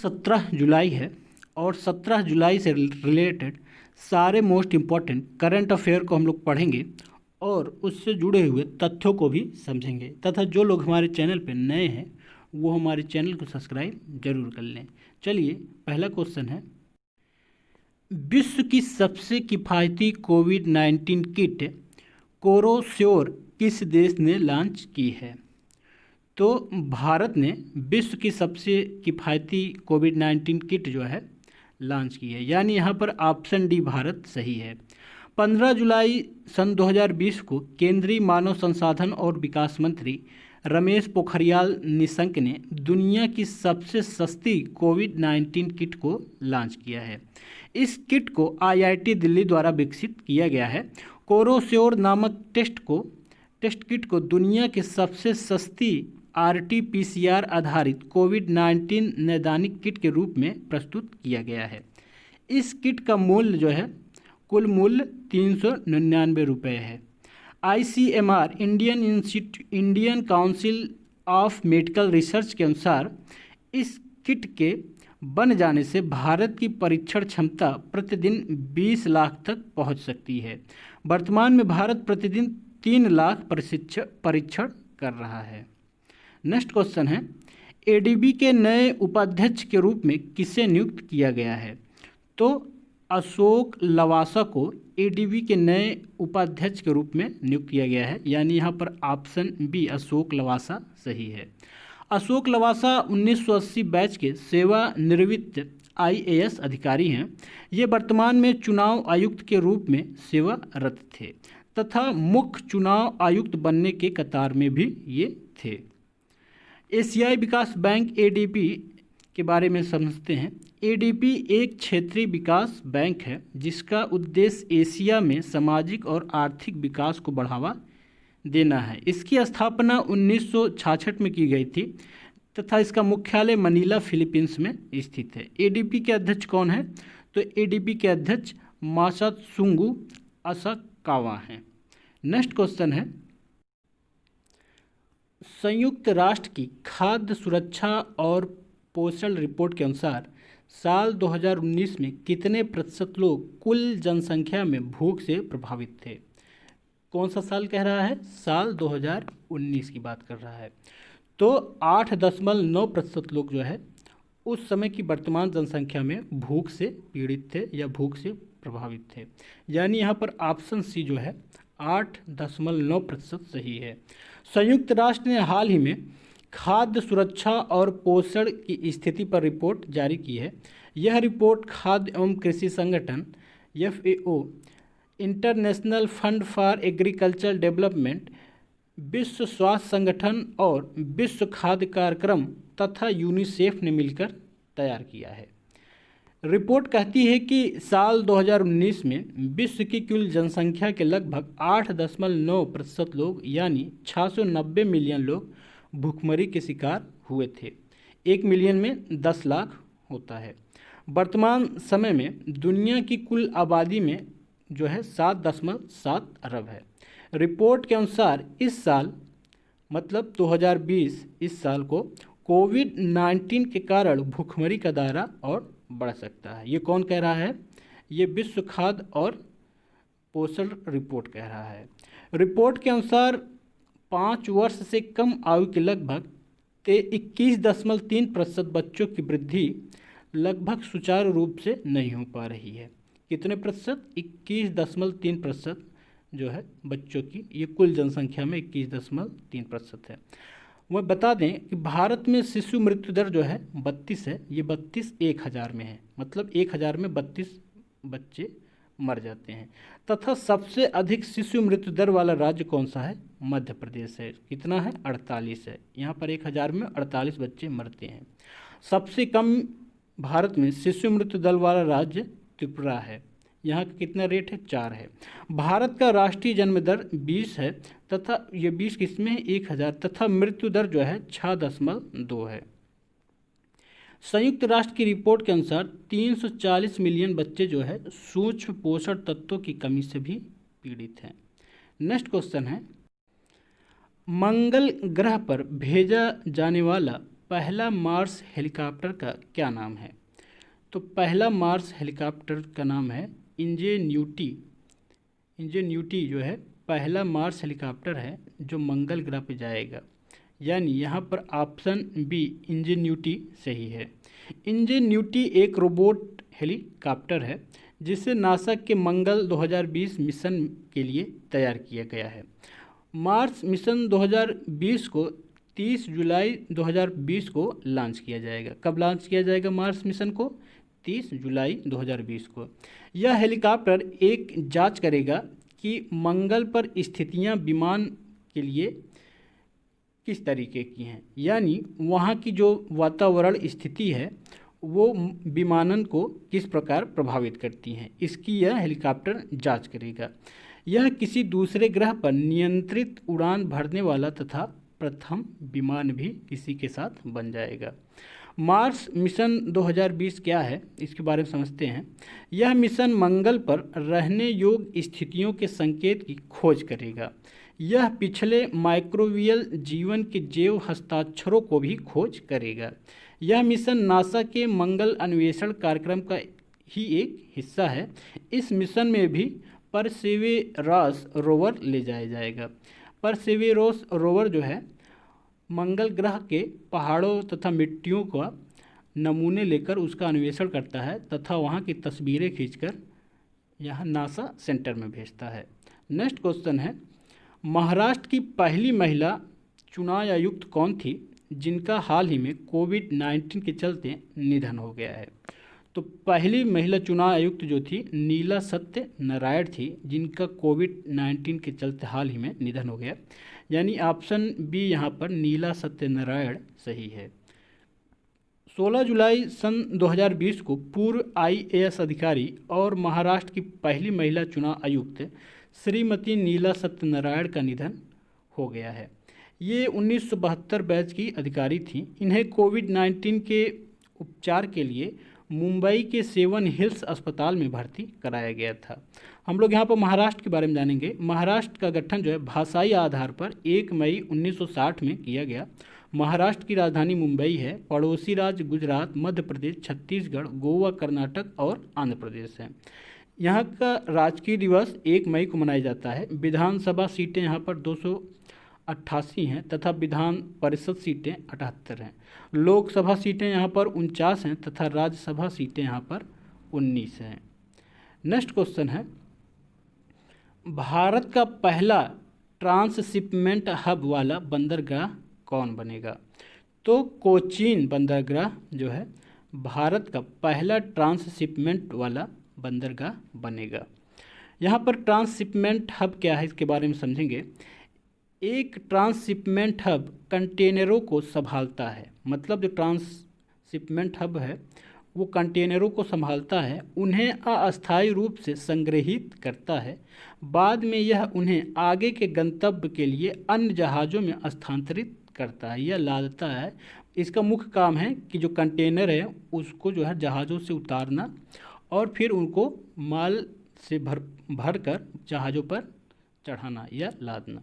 17 जुलाई है और 17 जुलाई से रिलेटेड सारे मोस्ट इम्पॉर्टेंट करंट अफेयर को हम लोग पढ़ेंगे और उससे जुड़े हुए तथ्यों को भी समझेंगे। तथा जो लोग हमारे चैनल पर नए हैं वो हमारे चैनल को सब्सक्राइब जरूर कर लें। चलिए, पहला क्वेश्चन है, विश्व की सबसे किफ़ायती कोविड-19 किट कोरोश्योर किस देश ने लॉन्च की है? तो भारत ने विश्व की सबसे किफ़ायती कोविड-19 किट जो है लॉन्च की है, यानी यहाँ पर ऑप्शन डी भारत सही है। 15 जुलाई सन 2020 को केंद्रीय मानव संसाधन और विकास मंत्री रमेश पोखरियाल निशंक ने दुनिया की सबसे सस्ती कोविड-19 किट को लॉन्च किया है। इस किट को IIT दिल्ली द्वारा विकसित किया गया है। कोरोश्योर नामक टेस्ट किट को दुनिया की सबसे सस्ती RT-PCR आधारित कोविड-19 नैदानिक किट के रूप में प्रस्तुत किया गया है। इस किट का मूल्य जो है कुल मूल्य 399 रुपये है। ICMR Indian council of medical research के अनुसार इस किट के बन जाने से भारत की परीक्षण क्षमता प्रतिदिन 20 लाख तक पहुंच सकती है। वर्तमान में भारत प्रतिदिन 3 लाख परीक्षण कर रहा है। नेक्स्ट क्वेश्चन है, ADB के नए उपाध्यक्ष के रूप में किसे नियुक्त किया गया है? तो अशोक लवासा को ADB के नए उपाध्यक्ष के रूप में नियुक्त किया गया है, यानी यहाँ पर ऑप्शन बी अशोक लवासा सही है। अशोक लवासा 1980 बैच के सेवानिवृत्त IAS अधिकारी हैं। ये वर्तमान में चुनाव आयुक्त के रूप में सेवारत थे तथा मुख्य चुनाव आयुक्त बनने के कतार में भी ये थे। एशियाई विकास बैंक ADB के बारे में समझते हैं। ADB एक क्षेत्रीय विकास बैंक है जिसका उद्देश्य एशिया में सामाजिक और आर्थिक विकास को बढ़ावा देना है। इसकी स्थापना 1966 में की गई थी तथा इसका मुख्यालय मनीला फिलीपींस में स्थित है। ADB के अध्यक्ष कौन है? तो ADB के अध्यक्ष मासात्सुंगू असाकावा हैं। नेक्स्ट क्वेश्चन है, संयुक्त राष्ट्र की खाद्य सुरक्षा और पोषण रिपोर्ट के अनुसार साल 2019 में कितने प्रतिशत लोग कुल जनसंख्या में भूख से प्रभावित थे? कौन सा साल कह रहा है? साल 2019 की बात कर रहा है। तो 8.9% लोग जो है उस समय की वर्तमान जनसंख्या में भूख से पीड़ित थे या भूख से प्रभावित थे, यानी यहाँ पर ऑप्शन सी जो है 8.9% सही है। संयुक्त राष्ट्र ने हाल ही में खाद्य सुरक्षा और पोषण की स्थिति पर रिपोर्ट जारी की है। यह रिपोर्ट खाद्य एवं कृषि संगठन FAO, international fund for agriculture development, विश्व स्वास्थ्य संगठन और विश्व खाद्य कार्यक्रम तथा यूनिसेफ ने मिलकर तैयार किया है। रिपोर्ट कहती है कि साल 2019 में विश्व की कुल जनसंख्या के लगभग 8.9% लोग यानी 690 मिलियन लोग भूखमरी के शिकार हुए थे। 1 मिलियन में 10 लाख होता है। वर्तमान समय में दुनिया की कुल आबादी में जो है 7.7 अरब है। रिपोर्ट के अनुसार इस साल मतलब 2020 इस साल को कोविड-19 के कारण भूखमरी का दायरा और बढ़ सकता है। ये कौन कह रहा है? ये विश्व खाद्य और पोषण रिपोर्ट कह रहा है। रिपोर्ट के अनुसार 5 वर्ष से कम आयु के लगभग 21.3% बच्चों की वृद्धि लगभग सुचारू रूप से नहीं हो पा रही है। कितने प्रतिशत? 21.3% जो है बच्चों की, ये कुल जनसंख्या में 21.3% है। वह बता दें कि भारत में शिशु मृत्यु दर जो है 32 है। ये 32 1000 में है, मतलब 1000 में 32 बच्चे मर जाते हैं। तथा सबसे अधिक शिशु मृत्यु दर वाला राज्य कौन सा है? मध्य प्रदेश है। कितना है? 48 है। यहाँ पर 1000 में 48 बच्चे मरते हैं। सबसे कम भारत में शिशु मृत्यु दर वाला राज्य त्रिपुरा है। यहाँ का कितना रेट है? 4 है। भारत का राष्ट्रीय जन्म दर 20 है तथा ये 20 किसमें है? 1000 तथा मृत्यु दर जो है 6.2 है। संयुक्त राष्ट्र की रिपोर्ट के अनुसार 340 मिलियन बच्चे जो है सूक्ष्म पोषण तत्वों की कमी से भी पीड़ित हैं। नेक्स्ट क्वेश्चन है, मंगल ग्रह पर भेजा जाने वाला पहला मार्स हेलीकॉप्टर का क्या नाम है? तो पहला मार्स हेलीकॉप्टर का नाम है इंजेन्यूटी। इंजेन्यूटी जो है पहला मार्स हेलीकॉप्टर है जो मंगल ग्रह पे जाएगा, यानी यहाँ पर ऑप्शन बी इंजेन्यूटी सही है। इंजेन्यूटी एक रोबोट हेलीकॉप्टर है जिसे नासा के मंगल 2020 मिशन के लिए तैयार किया गया है। मार्स मिशन 2020 को 30 जुलाई 2020 को लॉन्च किया जाएगा। कब लॉन्च किया जाएगा मार्स मिशन को? 30 जुलाई 2020 को। यह हेलीकॉप्टर एक जांच करेगा कि मंगल पर स्थितियां विमान के लिए किस तरीके की हैं, यानी वहाँ की जो वातावरण स्थिति है वो विमानन को किस प्रकार प्रभावित करती हैं, इसकी यह हेलीकॉप्टर जांच करेगा। यह किसी दूसरे ग्रह पर नियंत्रित उड़ान भरने वाला तथा प्रथम विमान भी इसी के साथ बन जाएगा। मार्स मिशन 2020 क्या है, इसके बारे में समझते हैं। यह मिशन मंगल पर रहने योग्य स्थितियों के संकेत की खोज करेगा। यह पिछले माइक्रोबियल जीवन के जैव हस्ताक्षरों को भी खोज करेगा। यह मिशन नासा के मंगल अन्वेषण कार्यक्रम का ही एक हिस्सा है। इस मिशन में भी परसेवेरस रोवर ले जाया जाएगा। परसेवेरस रोवर जो है मंगल ग्रह के पहाड़ों तथा मिट्टियों का नमूने लेकर उसका अन्वेषण करता है तथा वहाँ की तस्वीरें खींचकर यहाँ नासा सेंटर में भेजता है। नेक्स्ट क्वेश्चन है, महाराष्ट्र की पहली महिला चुनाव आयुक्त कौन थी जिनका हाल ही में कोविड-19 के चलते निधन हो गया है? तो पहली महिला चुनाव आयुक्त जो थी नीला सत्य नारायण थी, जिनका कोविड-19 के चलते हाल ही में निधन हो गया, यानी ऑप्शन बी यहाँ पर नीला सत्य नारायण सही है। 16 जुलाई सन 2020 को पूर्व IAS अधिकारी और महाराष्ट्र की पहली महिला चुनाव आयुक्त श्रीमती नीला सत्यनारायण का निधन हो गया है। ये 1972 बैच की अधिकारी थी। इन्हें कोविड-19 के उपचार के लिए मुंबई के सेवन हिल्स अस्पताल में भर्ती कराया गया था। हम लोग यहाँ पर महाराष्ट्र के बारे में जानेंगे। महाराष्ट्र का गठन जो है भाषाई आधार पर 1 मई 1960 में किया गया। महाराष्ट्र की राजधानी मुंबई है। पड़ोसी राज्य गुजरात, मध्य प्रदेश, छत्तीसगढ़, गोवा, कर्नाटक और आंध्र प्रदेश है। यहाँ का राजकीय दिवस 1 मई को मनाया जाता है। विधानसभा सीटें यहाँ पर 288 हैं तथा विधान परिषद सीटें 78 हैं। लोकसभा सीटें यहाँ पर 49 हैं तथा राज्यसभा सीटें यहाँ पर 19 हैं। नेक्स्ट क्वेश्चन है, भारत का पहला ट्रांसशिपमेंट हब वाला बंदरगाह कौन बनेगा? तो कोचीन बंदरगाह जो है भारत का पहला ट्रांसशिपमेंट वाला बंदरगाह बनेगा। यहाँ पर ट्रांसशिपमेंट हब क्या है इसके बारे में समझेंगे। एक ट्रांसशिपमेंट हब कंटेनरों को संभालता है, मतलब जो ट्रांसशिपमेंट हब है वो कंटेनरों को संभालता है, उन्हें अस्थायी रूप से संग्रहित करता है, बाद में यह उन्हें आगे के गंतव्य के लिए अन्य जहाज़ों में स्थानांतरित करता है या लादता है। इसका मुख्य काम है कि जो कंटेनर है उसको जो है जहाज़ों से उतारना और फिर उनको माल से भर कर जहाज़ों पर चढ़ाना या लादना।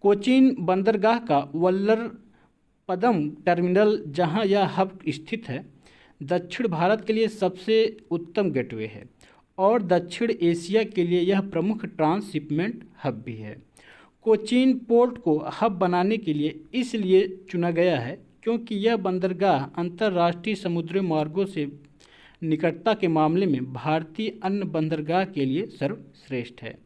कोचीन बंदरगाह का वल्लरपदम टर्मिनल जहां यह हब स्थित है दक्षिण भारत के लिए सबसे उत्तम गेटवे है और दक्षिण एशिया के लिए यह प्रमुख ट्रांसशिपमेंट हब भी है। कोचीन पोर्ट को हब बनाने के लिए इसलिए चुना गया है क्योंकि यह बंदरगाह अंतर्राष्ट्रीय समुद्री मार्गों से निकटता के मामले में भारतीय अन्य बंदरगाह के लिए सर्वश्रेष्ठ है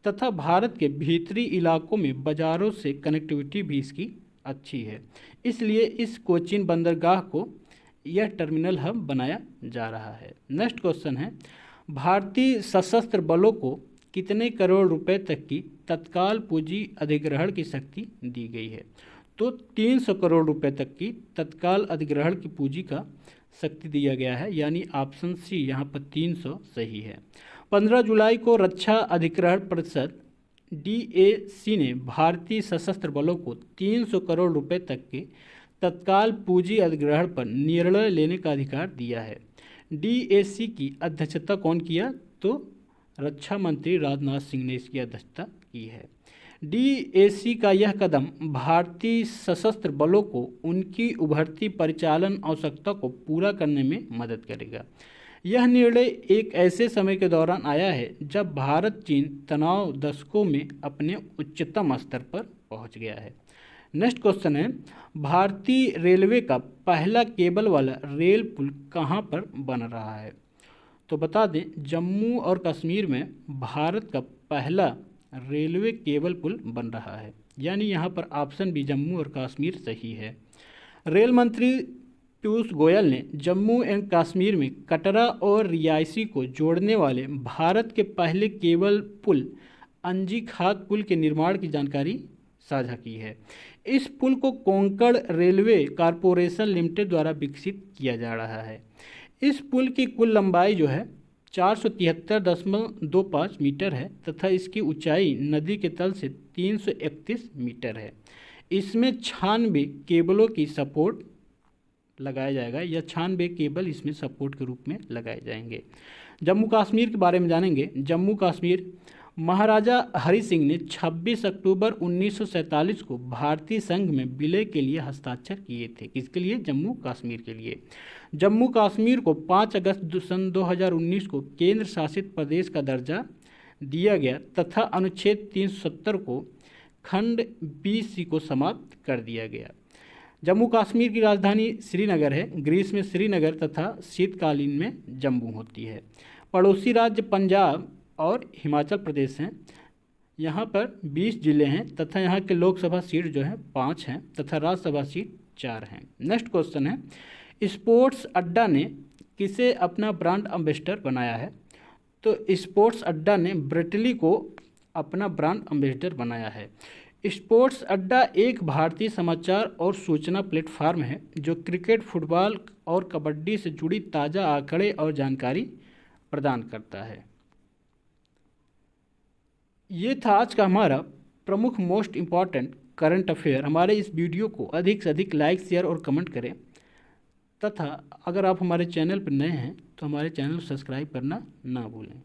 तथा भारत के भीतरी इलाकों में बाज़ारों से कनेक्टिविटी भी इसकी अच्छी है। इसलिए इस कोचीन बंदरगाह को यह टर्मिनल हब बनाया जा रहा है। नेक्स्ट क्वेश्चन है, भारतीय सशस्त्र बलों को कितने करोड़ रुपए तक की तत्काल पूंजी अधिग्रहण की शक्ति दी गई है? तो 300 करोड़ रुपए तक की तत्काल अधिग्रहण की पूंजी का शक्ति दिया गया है, यानी ऑप्शन सी यहाँ पर 300 सही है। 15 जुलाई को रक्षा अधिग्रहण परिषद DAC ने भारतीय सशस्त्र बलों को 300 करोड़ रुपए तक के तत्काल पूंजी अधिग्रहण पर निर्णय लेने का अधिकार दिया है। DAC की अध्यक्षता कौन किया? तो रक्षा मंत्री राजनाथ सिंह ने इसकी अध्यक्षता की है। DAC का यह कदम भारतीय सशस्त्र बलों को उनकी उभरती परिचालन आवश्यकता को पूरा करने में मदद करेगा। यह निर्णय एक ऐसे समय के दौरान आया है जब भारत चीन तनाव दशकों में अपने उच्चतम स्तर पर पहुंच गया है। नेक्स्ट क्वेश्चन है, भारतीय रेलवे का पहला केबल वाला रेल पुल कहां पर बन रहा है? तो बता दें, जम्मू और कश्मीर में भारत का पहला रेलवे केबल पुल बन रहा है, यानी यहाँ पर ऑप्शन बी जम्मू और कश्मीर सही है। रेल मंत्री पीयूष गोयल ने जम्मू एंड कश्मीर में कटरा और रियासी को जोड़ने वाले भारत के पहले केबल पुल अंजी खाक पुल के निर्माण की जानकारी साझा की है। इस पुल को कोंकण रेलवे कॉरपोरेशन लिमिटेड द्वारा विकसित किया जा रहा है। इस पुल की कुल लंबाई जो है 473.25 मीटर है तथा इसकी ऊंचाई नदी के तल से 331 मीटर है। इसमें 96 केबलों की सपोर्ट लगाया जाएगा या 96 केबल इसमें सपोर्ट के रूप में लगाए जाएंगे। जम्मू कश्मीर के बारे में जानेंगे। जम्मू कश्मीर महाराजा हरि सिंह ने 26 अक्टूबर 1947 को भारतीय संघ में विलय के लिए हस्ताक्षर किए थे। किसके लिए? जम्मू कश्मीर के लिए। जम्मू कश्मीर को 5 अगस्त सन 2019 को केंद्र शासित प्रदेश का दर्जा दिया गया तथा अनुच्छेद 370 को खंड 20C को समाप्त कर दिया गया। जम्मू कश्मीर की राजधानी श्रीनगर है। ग्रीष्म में श्रीनगर तथा शीतकालीन में जम्मू होती है। पड़ोसी राज्य पंजाब और हिमाचल प्रदेश हैं। यहाँ पर 20 जिले हैं तथा यहाँ के लोकसभा सीट जो है 5 हैं तथा राज्यसभा सीट 4 हैं। नेक्स्ट क्वेश्चन है, स्पोर्ट्स अड्डा ने किसे अपना ब्रांड एम्बेसडर बनाया है? तो स्पोर्ट्स अड्डा ने ब्रिटली को अपना ब्रांड एम्बेसडर बनाया है। स्पोर्ट्स अड्डा एक भारतीय समाचार और सूचना प्लेटफार्म है जो क्रिकेट, फुटबॉल और कबड्डी से जुड़ी ताज़ा आंकड़े और जानकारी प्रदान करता है। ये था आज का हमारा प्रमुख मोस्ट इम्पॉर्टेंट करंट अफेयर। हमारे इस वीडियो को अधिक से अधिक लाइक, शेयर और कमेंट करें तथा अगर आप हमारे चैनल पर नए हैं तो हमारे चैनल को सब्सक्राइब करना ना भूलें।